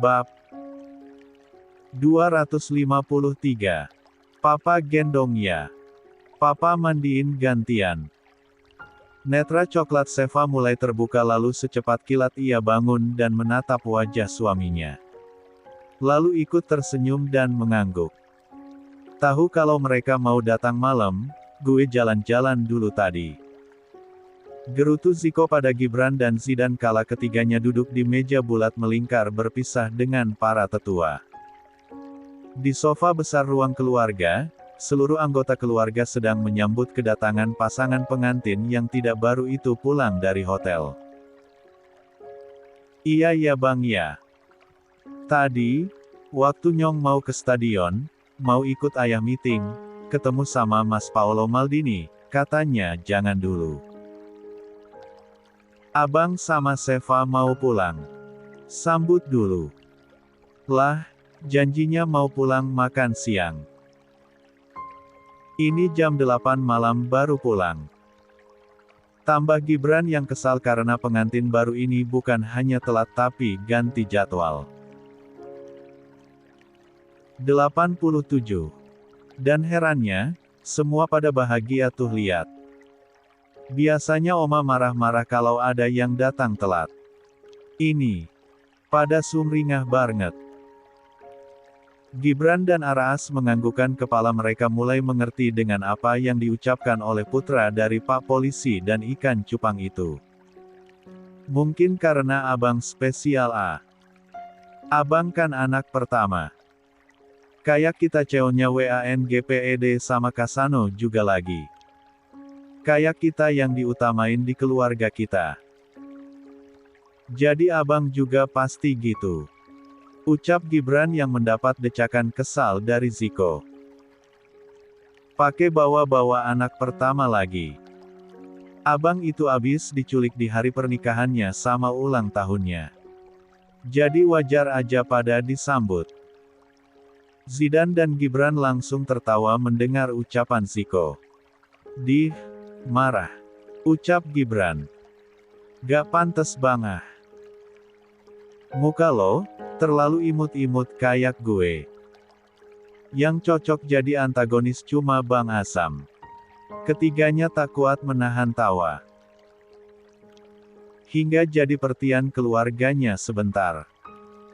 Bab 253. Papa gendong ya. Papa mandiin gantian. Netra coklat Seva mulai terbuka lalu secepat kilat ia bangun dan menatap wajah suaminya. Lalu ikut tersenyum dan mengangguk. Tahu kalau mereka mau datang malam, gue jalan-jalan dulu tadi. Gerutu Ziko pada Gibran dan Zidan kala ketiganya duduk di meja bulat melingkar berpisah dengan para tetua. Di sofa besar ruang keluarga, seluruh anggota keluarga sedang menyambut kedatangan pasangan pengantin yang tidak baru itu pulang dari hotel. Iya ya bang ya. Tadi, waktu Nyong mau ke stadion, mau ikut ayah meeting, ketemu sama Mas Paolo Maldini, katanya jangan dulu. Abang sama Seva mau pulang. Sambut dulu. Lah, janjinya mau pulang makan siang. Ini jam 8 malam baru pulang. Tambah Gibran yang kesal karena pengantin baru ini bukan hanya telat tapi ganti jadwal. 87. Dan herannya, semua pada bahagia tuh lihat. Biasanya Oma marah-marah kalau ada yang datang telat. Ini, pada sumringah banget. Gibran dan Araas menganggukkan kepala mereka mulai mengerti dengan apa yang diucapkan oleh putra dari Pak Polisi dan ikan cupang itu. Mungkin karena abang spesial Abang kan anak pertama. Kayak kita ceonya WANGPED sama Kasano juga lagi. Kayak kita yang diutamain di keluarga kita. Jadi abang juga pasti gitu. Ucap Gibran yang mendapat decakan kesal dari Ziko. Pakai bawa-bawa anak pertama lagi. Abang itu abis diculik di hari pernikahannya sama ulang tahunnya. Jadi wajar aja pada disambut. Zidan dan Gibran langsung tertawa mendengar ucapan Ziko. Marah. Ucap Gibran. Gak pantes bang Muka lo, terlalu imut-imut kayak gue. Yang cocok jadi antagonis cuma Bang Asam. Ketiganya tak kuat menahan tawa. Hingga jadi perhatian keluarganya sebentar.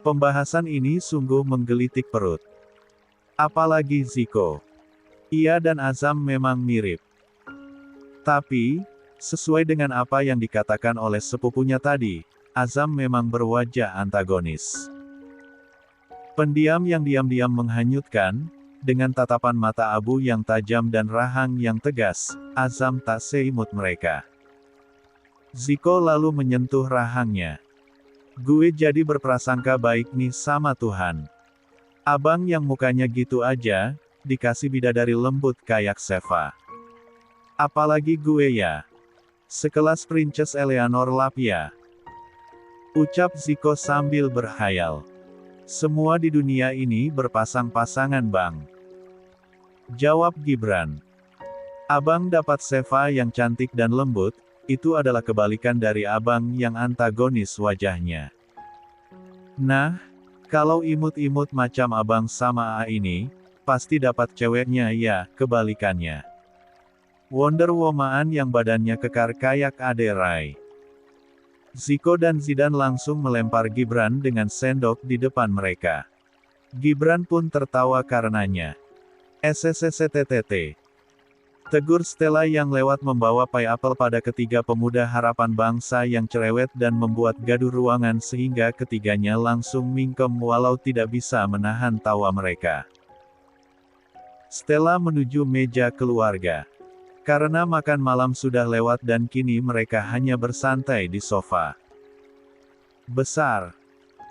Pembahasan ini sungguh menggelitik perut. Apalagi Ziko. Ia dan Azam memang mirip. Tapi, sesuai dengan apa yang dikatakan oleh sepupunya tadi, Azam memang berwajah antagonis. Pendiam yang diam-diam menghanyutkan, dengan tatapan mata abu yang tajam dan rahang yang tegas, Azam tak seimut mereka. Ziko lalu menyentuh rahangnya. Gue jadi berprasangka baik nih sama Tuhan. Abang yang mukanya gitu aja, dikasih bidadari lembut kayak Seva. Apalagi gue ya. Sekelas Princess Eleanor Lapia. Ucap Ziko sambil berhayal. Semua di dunia ini berpasang-pasangan bang. Jawab Gibran. Abang dapat Seva yang cantik dan lembut, itu adalah kebalikan dari abang yang antagonis wajahnya. Nah, kalau imut-imut macam abang sama ini, pasti dapat ceweknya ya, kebalikannya. Wonder Woman yang badannya kekar kayak Ade Rai. Ziko dan Zidan langsung melempar Gibran dengan sendok di depan mereka. Gibran pun tertawa karenanya. SSSTTT. Tegur Stella yang lewat membawa pai apel pada ketiga pemuda harapan bangsa yang cerewet dan membuat gaduh ruangan sehingga ketiganya langsung mingkem walau tidak bisa menahan tawa mereka. Stella menuju meja keluarga. Karena makan malam sudah lewat dan kini mereka hanya bersantai di sofa besar.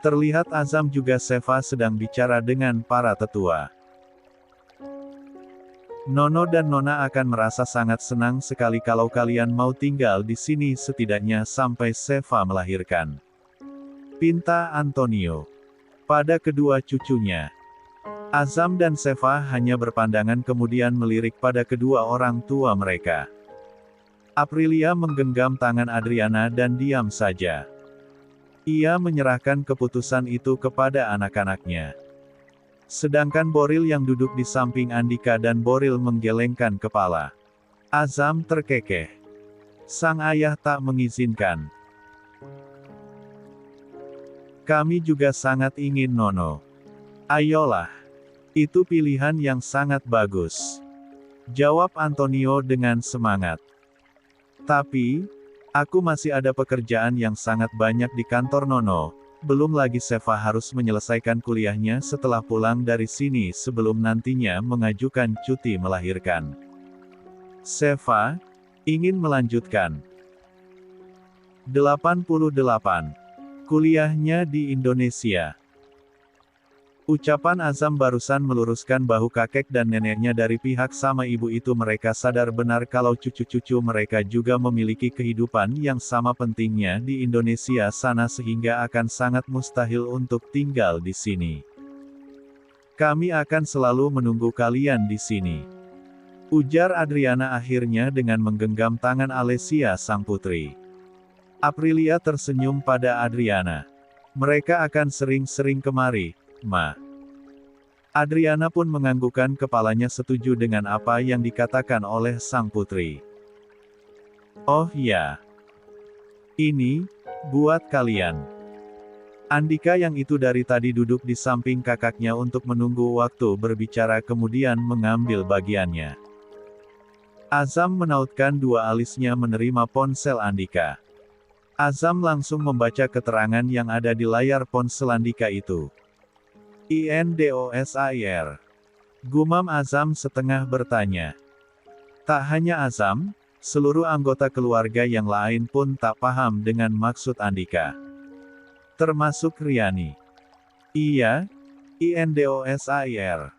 Terlihat Azam juga Seva sedang bicara dengan para tetua. Nono dan Nona akan merasa sangat senang sekali kalau kalian mau tinggal di sini setidaknya sampai Seva melahirkan. Pinta Antonio. Pada kedua cucunya. Azam dan Seva hanya berpandangan kemudian melirik pada kedua orang tua mereka. Aprilia menggenggam tangan Adriana dan diam saja. Ia menyerahkan keputusan itu kepada anak-anaknya. Sedangkan Boril yang duduk di samping Andika dan Boril menggelengkan kepala. Azam terkekeh. Sang ayah tak mengizinkan. Kami juga sangat ingin Nono. Ayolah. Itu pilihan yang sangat bagus. Jawab Antonio dengan semangat. Tapi, aku masih ada pekerjaan yang sangat banyak di kantor Nono. Belum lagi Seva harus menyelesaikan kuliahnya setelah pulang dari sini sebelum nantinya mengajukan cuti melahirkan. Seva ingin melanjutkan 88 kuliahnya di Indonesia. Ucapan Azam barusan meluruskan bahu kakek dan neneknya dari pihak sama ibu itu. Mereka sadar benar kalau cucu-cucu mereka juga memiliki kehidupan yang sama pentingnya di Indonesia sana sehingga akan sangat mustahil untuk tinggal di sini. Kami akan selalu menunggu kalian di sini. Ujar Adriana akhirnya dengan menggenggam tangan Alessia sang putri. Aprilia tersenyum pada Adriana. Mereka akan sering-sering kemari, Ma. Adriana pun menganggukkan kepalanya setuju dengan apa yang dikatakan oleh sang putri. Oh ya. Ini, buat kalian. Andika yang itu dari tadi duduk di samping kakaknya untuk menunggu waktu berbicara kemudian mengambil bagiannya. Azam menautkan dua alisnya menerima ponsel Andika. Azam langsung membaca keterangan yang ada di layar ponsel Andika itu. INDOSAIR. Gumam Azam setengah bertanya. Tak hanya Azam, seluruh anggota keluarga yang lain pun tak paham dengan maksud Andika. Termasuk Riani. Iya, INDOSAIR.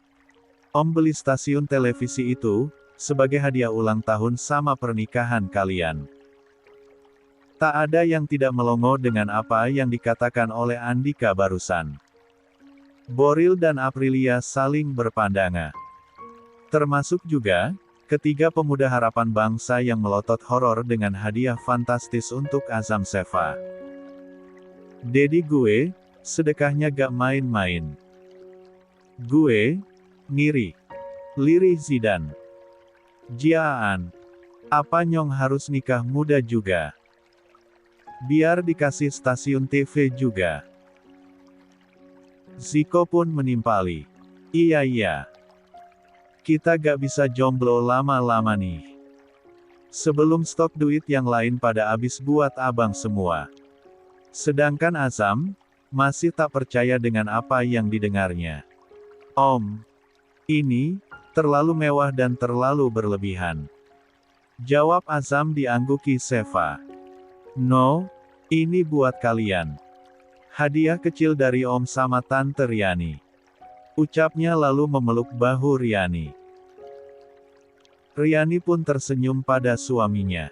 Om beli stasiun televisi itu, sebagai hadiah ulang tahun sama pernikahan kalian. Tak ada yang tidak melongo dengan apa yang dikatakan oleh Andika barusan. Boril dan Aprilia saling berpandangan. Termasuk juga, ketiga pemuda harapan bangsa yang melotot horor dengan hadiah fantastis untuk Azam Seva. Dedi gue, sedekahnya gak main-main. Gue, ngiri. Liri Zidan. Jiaan. Apa Nyong harus nikah muda juga? Biar dikasih stasiun TV juga. Ziko pun menimpali. Iya. Kita gak bisa jomblo lama-lama nih. Sebelum stok duit yang lain pada habis buat abang semua. Sedangkan Azam, masih tak percaya dengan apa yang didengarnya. Om. Ini, terlalu mewah dan terlalu berlebihan. Jawab Azam diangguki Seva. No, ini buat kalian. Hadiah kecil dari Om sama Tante Riani. Ucapnya lalu memeluk bahu Riani. Riani pun tersenyum pada suaminya.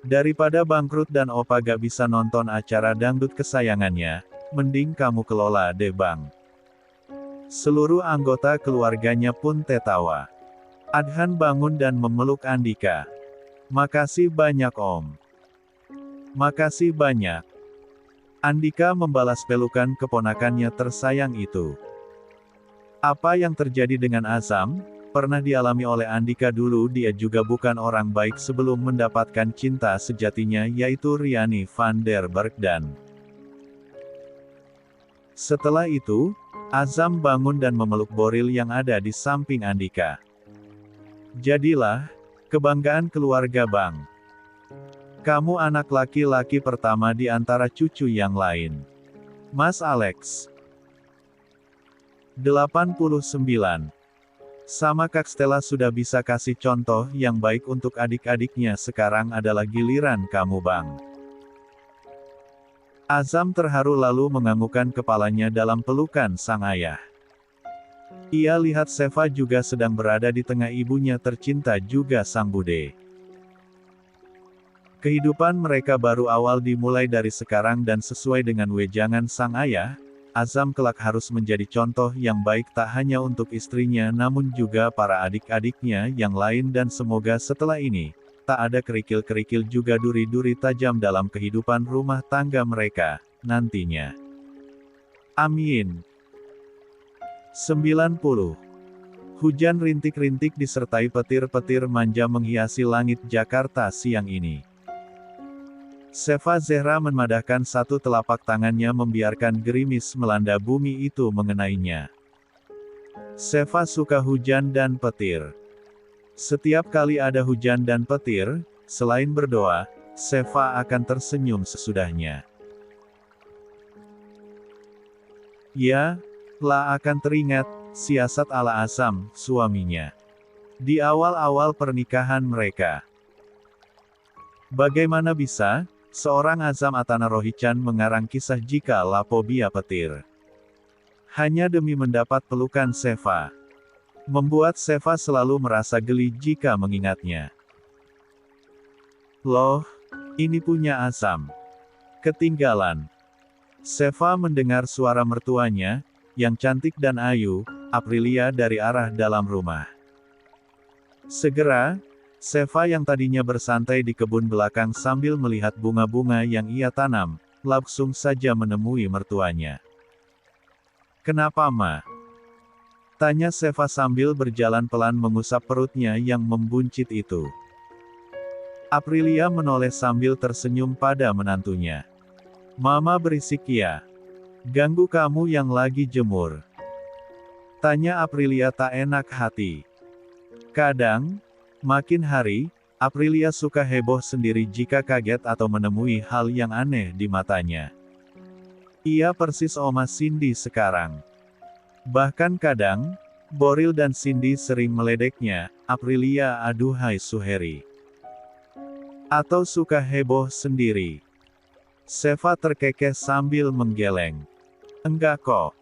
Daripada bangkrut dan Opa gak bisa nonton acara dangdut kesayangannya, mending kamu kelola deh bang. Seluruh anggota keluarganya pun tertawa. Adhan bangun dan memeluk Andika. Makasih banyak Om. Makasih banyak. Andika membalas pelukan keponakannya tersayang itu. Apa yang terjadi dengan Azam, pernah dialami oleh Andika dulu. Dia juga bukan orang baik sebelum mendapatkan cinta sejatinya yaitu Riani van der Bergdan. Setelah itu, Azam bangun dan memeluk Boril yang ada di samping Andika. Jadilah, kebanggaan keluarga bang. Kamu anak laki-laki pertama di antara cucu yang lain. Mas Alex. 89. Sama Kak Stella sudah bisa kasih contoh yang baik untuk adik-adiknya, sekarang adalah giliran kamu bang. Azam terharu lalu menganggukkan kepalanya dalam pelukan sang ayah. Ia lihat Seva juga sedang berada di tengah ibunya tercinta juga sang bude. Kehidupan mereka baru awal dimulai dari sekarang dan sesuai dengan wejangan sang ayah, Azam kelak harus menjadi contoh yang baik tak hanya untuk istrinya namun juga para adik-adiknya yang lain dan semoga setelah ini, tak ada kerikil-kerikil juga duri-duri tajam dalam kehidupan rumah tangga mereka. nantinya. Amin. 90. Hujan rintik-rintik disertai petir-petir manja menghiasi langit Jakarta siang ini. Seva Zehra memadahkan satu telapak tangannya membiarkan gerimis melanda bumi itu mengenainya. Seva suka hujan dan petir. Setiap kali ada hujan dan petir, selain berdoa, Seva akan tersenyum sesudahnya. Ya, lah akan teringat siasat ala Azam, suaminya. Di awal-awal pernikahan mereka. Bagaimana bisa seorang Azam Atana Rohichan mengarang kisah jika Lapobia petir? Hanya demi mendapat pelukan Seva. Membuat Seva selalu merasa geli jika mengingatnya. Loh, ini punya Azam. Ketinggalan. Seva mendengar suara mertuanya, yang cantik dan ayu, Aprilia dari arah dalam rumah. Segera, Seva yang tadinya bersantai di kebun belakang sambil melihat bunga-bunga yang ia tanam, langsung saja menemui mertuanya. "Kenapa, Ma?" tanya Seva sambil berjalan pelan mengusap perutnya yang membuncit itu. Aprilia menoleh sambil tersenyum pada menantunya. "Mama berisik ya. Ganggu kamu yang lagi jemur?" tanya Aprilia tak enak hati. Kadang, makin hari, Aprilia suka heboh sendiri jika kaget atau menemui hal yang aneh di matanya. Ia persis Oma Cindy sekarang. Bahkan kadang, Boril dan Cindy sering meledeknya, "Aprilia aduhai Suheri." Atau suka heboh sendiri. Seva terkekeh sambil menggeleng. "Enggak kok.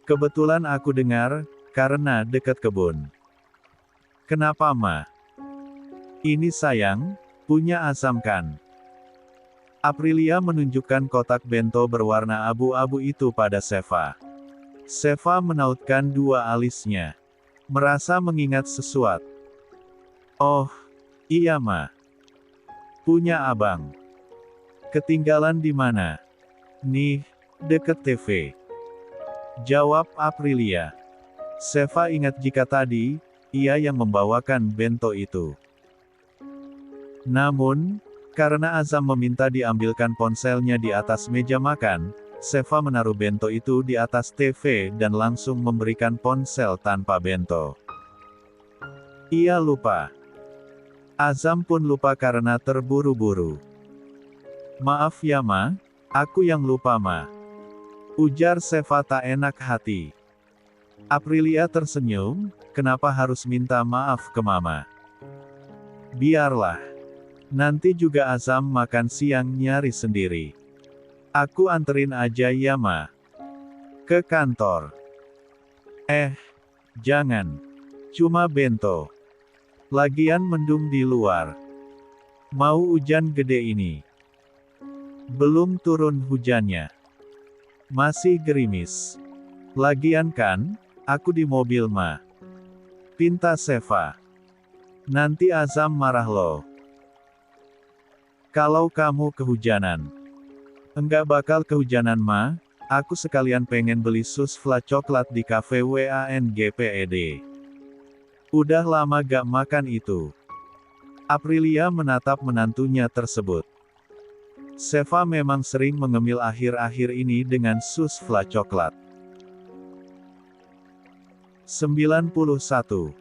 Kebetulan aku dengar, karena dekat kebun." "Kenapa, Ma?" "Ini sayang, punya Azam kan?" Aprilia menunjukkan kotak bento berwarna abu-abu itu pada Seva. Seva menautkan dua alisnya. Merasa mengingat sesuatu. "Oh, iya Ma. Punya abang." "Ketinggalan di mana?" "Nih, deket TV." jawab Aprilia. Seva ingat jika tadi, ia yang membawakan bento itu. Namun, karena Azam meminta diambilkan ponselnya di atas meja makan, Seva menaruh bento itu di atas TV dan langsung memberikan ponsel tanpa bento. Ia lupa. Azam pun lupa karena terburu-buru. "Maaf ya Ma, aku yang lupa Ma," ujar Seva tak enak hati. Aprilia tersenyum, "Kenapa harus minta maaf ke Mama? Biarlah. Nanti juga Azam makan siang nyari sendiri. Aku anterin aja ya Ma. Ke kantor." Jangan. Cuma bento. Lagian mendung di luar. Mau hujan gede ini. Belum turun hujannya. Masih gerimis. Lagian kan, aku di mobil Ma. Pinta Seva. Nanti Azam marah loh. Kalau kamu kehujanan. Enggak bakal kehujanan Ma, aku sekalian pengen beli susvla coklat di cafe WANGPED. Udah lama gak makan itu. Aprilia menatap menantunya tersebut. Seva memang sering mengemil akhir-akhir ini dengan susvla coklat. 91.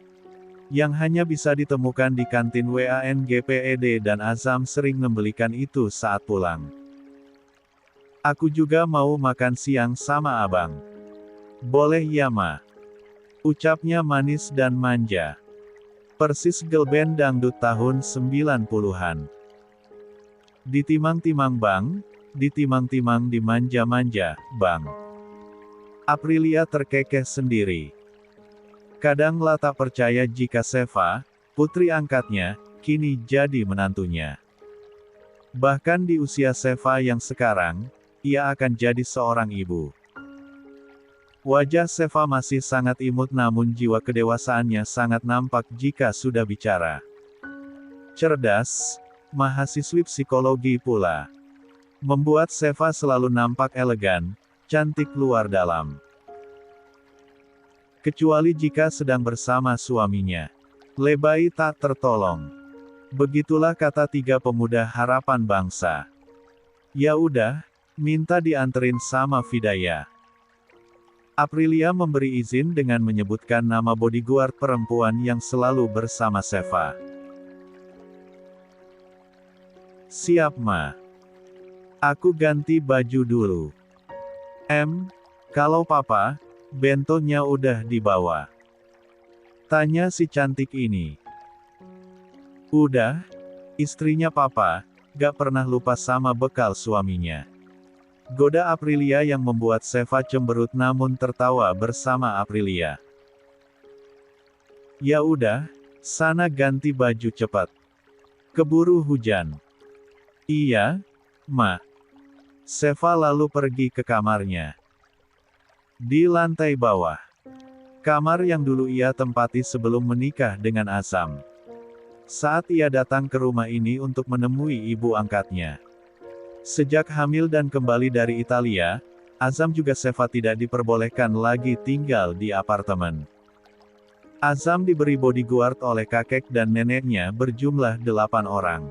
Yang hanya bisa ditemukan di kantin WANGPED dan Azam sering membelikan itu saat pulang. "Aku juga mau makan siang sama abang." "Boleh ya Ma," ucapnya manis dan manja. Persis girl band dangdut tahun 90-an. "Ditimang-timang Bang, ditimang-timang dimanja-manja, Bang." Aprilia terkekeh sendiri. Kadang lah tak percaya jika Seva, putri angkatnya, kini jadi menantunya. Bahkan di usia Seva yang sekarang, ia akan jadi seorang ibu. Wajah Seva masih sangat imut namun jiwa kedewasaannya sangat nampak jika sudah bicara. Cerdas, mahasiswi psikologi pula. membuat Seva selalu nampak elegan, cantik luar dalam. Kecuali jika sedang bersama suaminya. Lebay tak tertolong. Begitulah kata tiga pemuda harapan bangsa. Ya udah, minta dianterin sama Vidya. Aprilia memberi izin dengan menyebutkan nama bodyguard perempuan yang selalu bersama Seva. Siap ma. Aku ganti baju dulu. Kalau papa, bentonya udah dibawa. Tanya si cantik ini. Udah, istrinya papa, gak pernah lupa sama bekal suaminya. Goda Aprilia yang membuat Seva cemberut namun tertawa bersama Aprilia. Ya udah, sana ganti baju cepat. Keburu hujan. Iya, ma. Seva lalu pergi ke kamarnya. Di lantai bawah. Kamar yang dulu ia tempati sebelum menikah dengan Azam. Saat ia datang ke rumah ini untuk menemui ibu angkatnya. Sejak hamil dan kembali dari Italia, Azam juga Seva tidak diperbolehkan lagi tinggal di apartemen. Azam diberi bodyguard oleh kakek dan neneknya berjumlah 8 orang.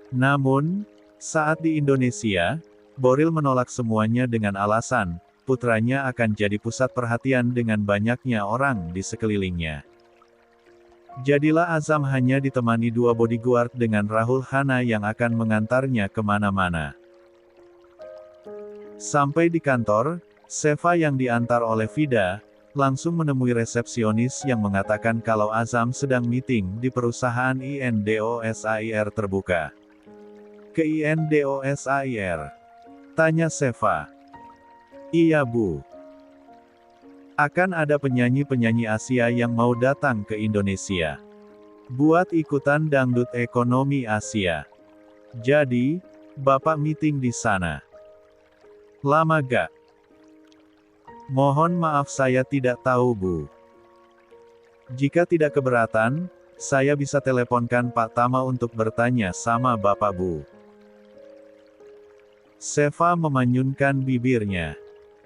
Namun, saat di Indonesia, Boril menolak semuanya dengan alasan, putranya akan jadi pusat perhatian dengan banyaknya orang di sekelilingnya. Jadilah Azam hanya ditemani 2 bodyguard dengan Rahul Khanna yang akan mengantarnya kemana-mana. Sampai di kantor, Seva yang diantar oleh Vida, langsung menemui resepsionis yang mengatakan kalau Azam sedang meeting di perusahaan INDOSAIR terbuka. Ke INDOSAIR? Tanya Seva. Iya bu. Akan ada penyanyi-penyanyi Asia yang mau datang ke Indonesia. Buat ikutan dangdut ekonomi Asia. Jadi, bapak meeting di sana. Lama gak? Mohon maaf saya tidak tahu bu. Jika tidak keberatan, saya bisa teleponkan Pak Tama untuk bertanya sama bapak bu. Seva memanyunkan bibirnya.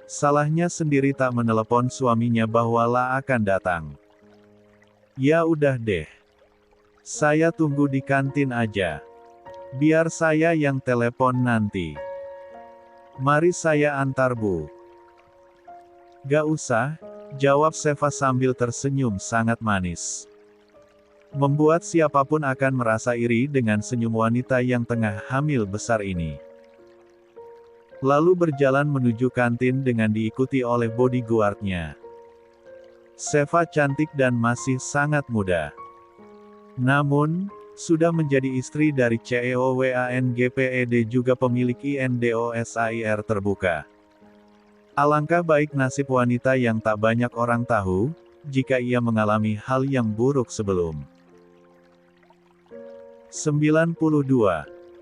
Salahnya sendiri tak menelepon suaminya bahwa La akan datang. Ya udah deh. Saya tunggu di kantin aja. Biar saya yang telepon nanti. Mari saya antar bu. Gak usah, jawab Seva sambil tersenyum sangat manis. Membuat siapapun akan merasa iri dengan senyum wanita yang tengah hamil besar ini. Lalu berjalan menuju kantin dengan diikuti oleh bodyguardnya. Seva cantik dan masih sangat muda. Namun, sudah menjadi istri dari CEO WANGPED juga pemilik INDOSAIR terbuka. Alangkah baik nasib wanita yang tak banyak orang tahu, jika ia mengalami hal yang buruk sebelum. 92.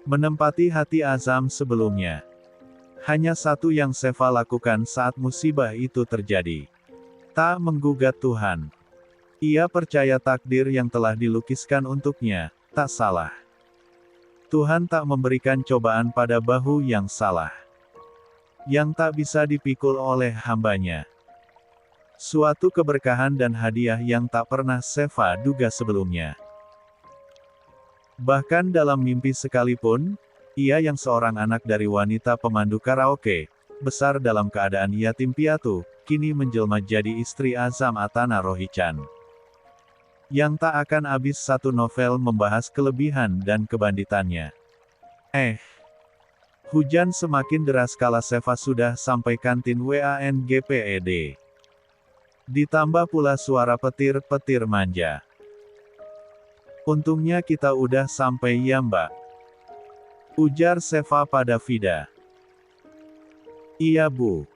Menempati hati Azam sebelumnya. Hanya satu yang Seva lakukan saat musibah itu terjadi. Tak menggugat Tuhan. Ia percaya takdir yang telah dilukiskan untuknya, tak salah. Tuhan tak memberikan cobaan pada bahu yang salah. Yang tak bisa dipikul oleh hambanya. Suatu keberkahan dan hadiah yang tak pernah Seva duga sebelumnya. Bahkan dalam mimpi sekalipun, ia yang seorang anak dari wanita pemandu karaoke, besar dalam keadaan yatim piatu, kini menjelma jadi istri Azam Atana Rohichan. Yang tak akan habis satu novel membahas kelebihan dan kebanditannya. Hujan semakin deras kala Seva sudah sampai kantin WANGPED. Ditambah pula suara petir-petir manja. Untungnya kita udah sampai ya mbak. Ujar Seva pada Vida. Iya bu.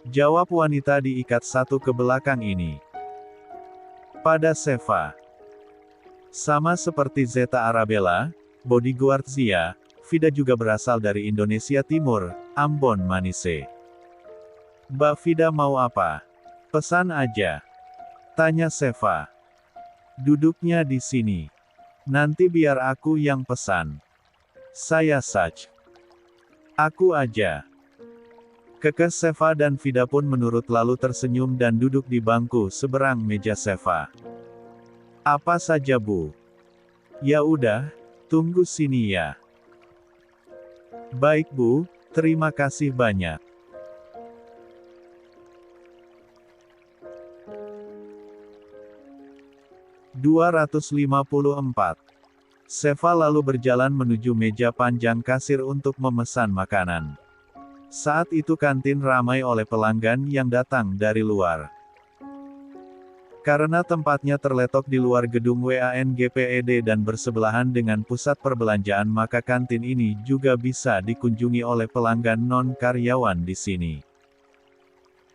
Jawab wanita diikat satu ke belakang ini. Pada Seva. Sama seperti Zeta Arabella, bodyguard Zia, Vida juga berasal dari Indonesia Timur, Ambon Manise. Mbak Vida mau apa? Pesan aja. Tanya Seva. Duduknya di sini. Nanti biar aku yang pesan. Saya Sach. Aku aja. Kekeh Seva dan Vida pun menurut lalu tersenyum dan duduk di bangku seberang meja Seva. Apa saja Bu? Ya udah, tunggu sini ya. Baik Bu, terima kasih banyak. (254) Seva lalu berjalan menuju meja panjang kasir untuk memesan makanan. Saat itu kantin ramai oleh pelanggan yang datang dari luar. Karena tempatnya terletak di luar gedung WANGPED dan bersebelahan dengan pusat perbelanjaan, maka kantin ini juga bisa dikunjungi oleh pelanggan non-karyawan di sini.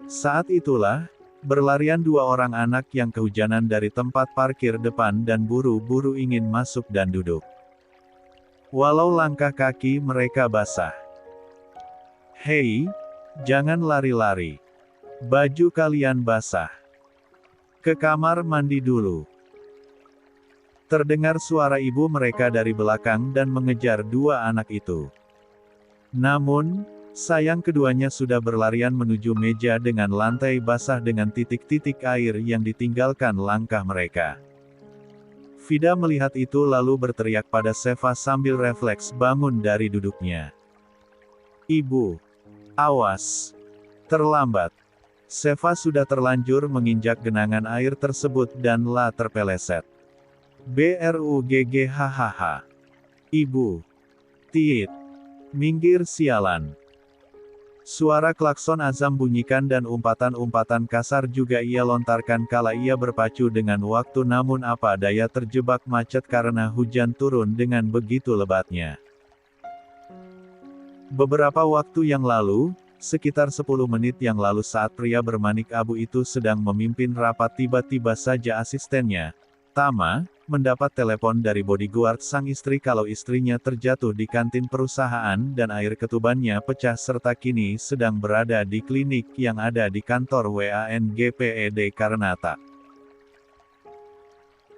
Saat itulah, berlarian dua orang anak yang kehujanan dari tempat parkir depan dan buru-buru ingin masuk dan duduk. Walau langkah kaki mereka basah. Hei, jangan lari-lari. Baju kalian basah. Ke kamar mandi dulu. Terdengar suara ibu mereka dari belakang dan mengejar dua anak itu. Namun, sayang keduanya sudah berlarian menuju meja dengan lantai basah dengan titik-titik air yang ditinggalkan langkah mereka. Vida melihat itu lalu berteriak pada Seva sambil refleks bangun dari duduknya. Ibu! Awas! Terlambat! Seva sudah terlanjur menginjak genangan air tersebut dan lah terpeleset. BRUGG hahaha. Ibu! Tiit! Minggir sialan! Suara klakson Azam bunyikan dan umpatan-umpatan kasar juga ia lontarkan kala ia berpacu dengan waktu, namun apa daya terjebak macet karena hujan turun dengan begitu lebatnya. Beberapa waktu yang lalu, sekitar 10 menit yang lalu saat pria bermanik abu itu sedang memimpin rapat, tiba-tiba saja asistennya, Tama, mendapat telepon dari bodyguard sang istri kalau istrinya terjatuh di kantin perusahaan dan air ketubannya pecah serta kini sedang berada di klinik yang ada di kantor WANGPED karena tak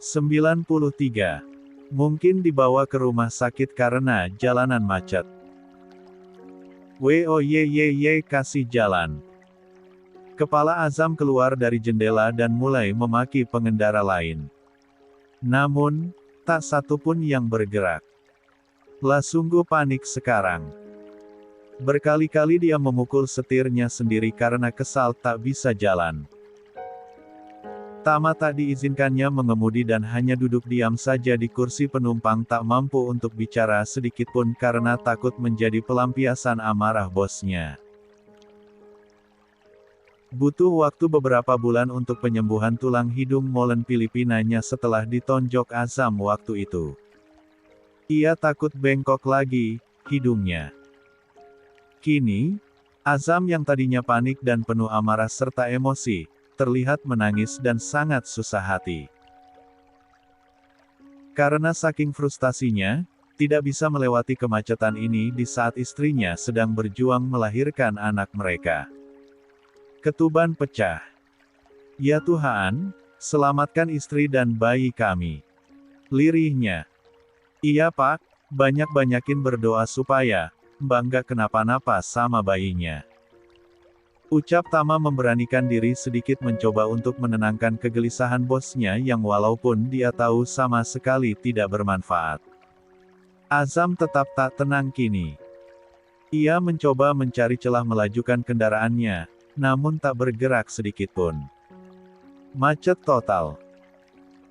93. Mungkin dibawa ke rumah sakit karena jalanan macet. WOYYY kasih jalan. Kepala Azam keluar dari jendela dan mulai memaki pengendara lain. Namun, tak satu pun yang bergerak. Lah sungguh panik sekarang. Berkali-kali dia memukul setirnya sendiri karena kesal tak bisa jalan. Tama tak diizinkannya mengemudi dan hanya duduk diam saja di kursi penumpang, tak mampu untuk bicara sedikitpun karena takut menjadi pelampiasan amarah bosnya. Butuh waktu beberapa bulan untuk penyembuhan tulang hidung molen Filipinanya setelah ditonjok Azam waktu itu. Ia takut bengkok lagi, hidungnya. Kini, Azam yang tadinya panik dan penuh amarah serta emosi, terlihat menangis dan sangat susah hati. Karena saking frustasinya, tidak bisa melewati kemacetan ini di saat istrinya sedang berjuang melahirkan anak mereka. Ketuban pecah. Ya Tuhan, selamatkan istri dan bayi kami. Lirihnya. Iya Pak, banyak-banyakin berdoa supaya Mbak nggak kenapa-napa sama bayinya. Ucap Tama memberanikan diri sedikit mencoba untuk menenangkan kegelisahan bosnya yang walaupun dia tahu sama sekali tidak bermanfaat. Azam tetap tak tenang kini. Ia mencoba mencari celah melajukan kendaraannya, namun tak bergerak sedikitpun. Macet total.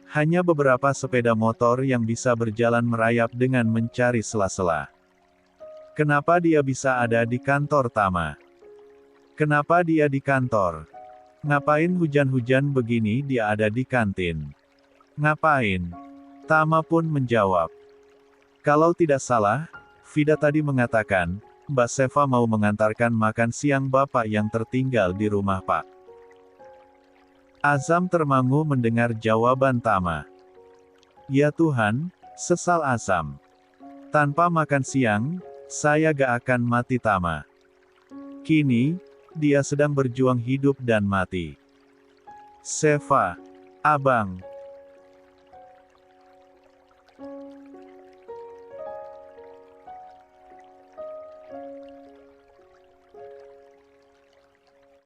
Hanya beberapa sepeda motor yang bisa berjalan merayap dengan mencari sela-sela. Kenapa dia bisa ada di kantor Tama? Kenapa dia di kantor? Ngapain hujan-hujan begini dia ada di kantin? Ngapain? Tama pun menjawab. Kalau tidak salah, Vida tadi mengatakan, Mbak Seva mau mengantarkan makan siang Bapak yang tertinggal di rumah Pak. Azam termangu mendengar jawaban Tama. Ya Tuhan, sesal Azam. Tanpa makan siang, saya gak akan mati Tama. Kini, dia sedang berjuang hidup dan mati. Seva, Abang,